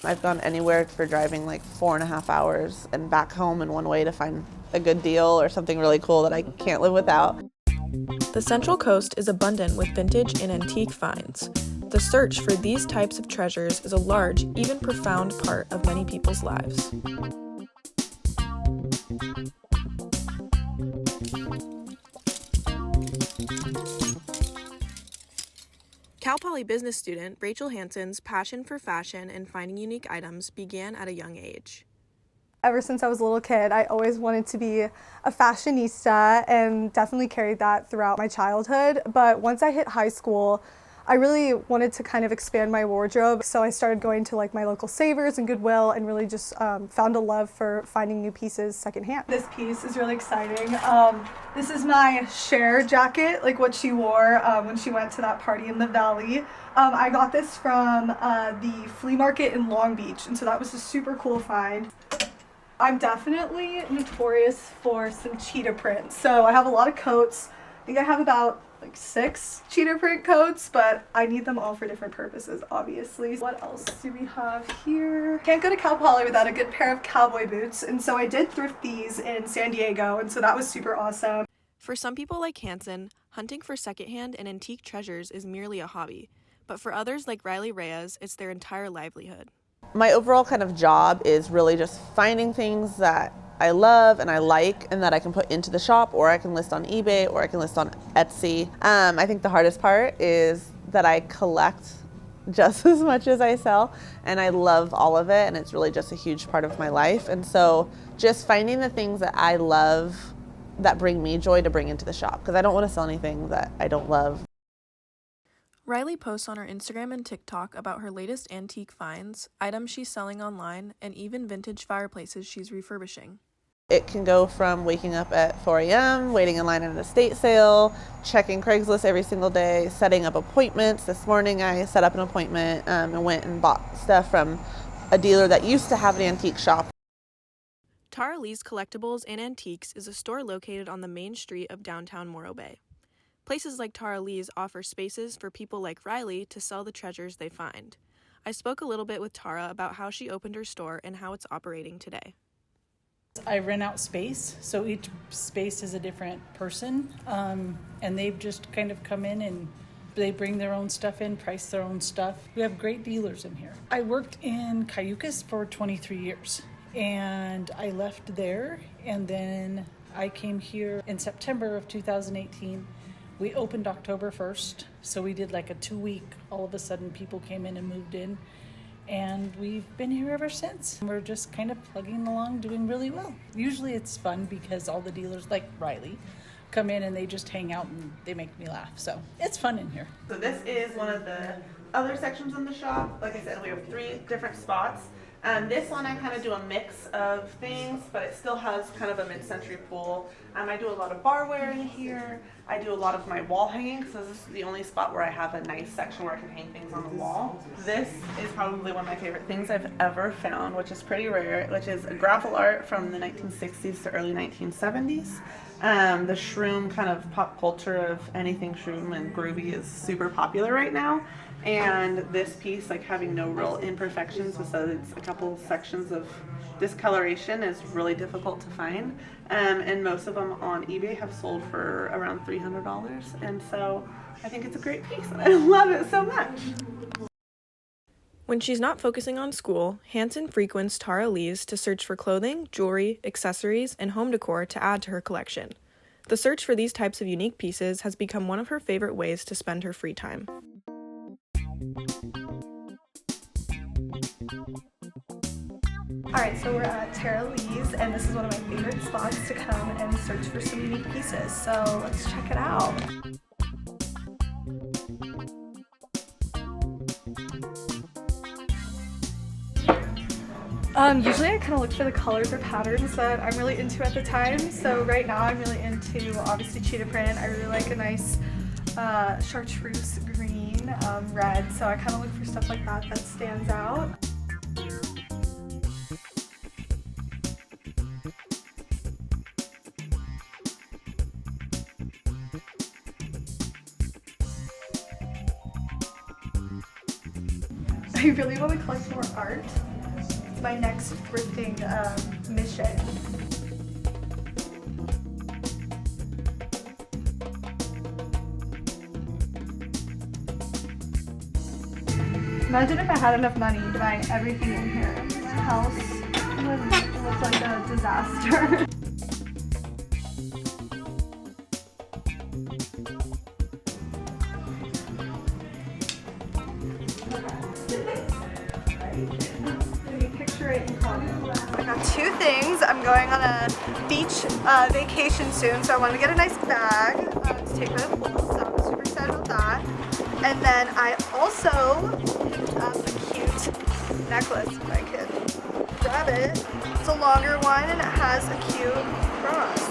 I've gone anywhere for driving like 4.5 hours and back home in one way to find a good deal or something really cool that I can't live without. The Central Coast is abundant with vintage and antique finds. The search for these types of treasures is a large, even profound part of many people's lives. Cal Poly business student Rachel Hansen's passion for fashion and finding unique items began at a young age. Ever since I was a little kid, I always wanted to be a fashionista and definitely carried that throughout my childhood. But once I hit high school, I really wanted to kind of expand my wardrobe. So I started going to like my local Savers and Goodwill and really just found a love for finding new pieces secondhand. This piece is really exciting. This is my Cher jacket, like what she wore when she went to that party in the Valley. I got this from the flea market in Long Beach, and so that was a super cool find. I'm definitely notorious for some cheetah print. So I have a lot of coats. I think I have about like 6 cheetah print coats, but I need them all for different purposes, obviously. What else do we have here? Can't go to Cal Poly without a good pair of cowboy boots, and so I did thrift these in San Diego, and so that was super awesome. For some people like Hansen, hunting for secondhand and antique treasures is merely a hobby, but for others like Riley Reyes, it's their entire livelihood. My overall kind of job is really just finding things that I love and I like and that I can put into the shop, or I can list on eBay, or I can list on Etsy. I think the hardest part is that I collect just as much as I sell, and I love all of it, and it's really just a huge part of my life. And so just finding the things that I love that bring me joy to bring into the shop, because I don't want to sell anything that I don't love. Riley posts on her Instagram and TikTok about her latest antique finds, items she's selling online, and even vintage fireplaces she's refurbishing. It can go from waking up at 4 a.m., waiting in line at an estate sale, checking Craigslist every single day, setting up appointments. This morning I set up an appointment and went and bought stuff from a dealer that used to have an antique shop. Tara Lee's Collectibles and Antiques is a store located on the main street of downtown Morro Bay. Places like Tara Lee's offer spaces for people like Riley to sell the treasures they find. I spoke a little bit with Tara about how she opened her store and how it's operating today. I rent out space, so each space is a different person, and they've just kind of come in and they bring their own stuff in, price their own stuff. We have great dealers in here. I worked in Cayucas for 23 years, and I left there, and then I came here in September of 2018. We opened October 1st, so we did like a 2-week, all of a sudden people came in and moved in, and we've been here ever since. We're just kind of plugging along, doing really well. Usually it's fun because all the dealers, like Riley, come in and they just hang out and they make me laugh, so it's fun in here. So this is one of the other sections in the shop. Like I said, we have 3 different spots. This one I kind of do a mix of things, but it still has kind of a mid-century pool. I do a lot of barware in here. I do a lot of my wall hanging, because this is the only spot where I have a nice section where I can hang things on the wall. This is probably one of my favorite things I've ever found, which is pretty rare, which is a gravel art from the 1960s to early 1970s. The shroom kind of pop culture of anything shroom and groovy is super popular right now. And this piece, like having no real imperfections besides a couple sections of discoloration, is really difficult to find. And most of them on eBay have sold for around $300. And so I think it's a great piece and I love it so much. When she's not focusing on school, Hansen frequents Tara Lee's to search for clothing, jewelry, accessories, and home decor to add to her collection. The search for these types of unique pieces has become one of her favorite ways to spend her free time. Alright, so we're at Tara Lee's, and this is one of my favorite spots to come and search for some unique pieces, so let's check it out. Usually I kind of look for the colors or patterns that I'm really into at the time, so right now I'm really into, obviously, cheetah print. I really like a nice chartreuse green, red, so I kind of look for stuff like that that stands out. I really want to collect more art. my next thrifting mission. Imagine if I had enough money to buy everything in here. My house would look like a disaster. Picture it in comments. I got two things. I'm going on a beach vacation soon, so I want to get a nice bag to take by the pool, so I'm super excited about that. And then I also picked up a cute necklace if I could grab it. It's a longer one and it has a cute cross.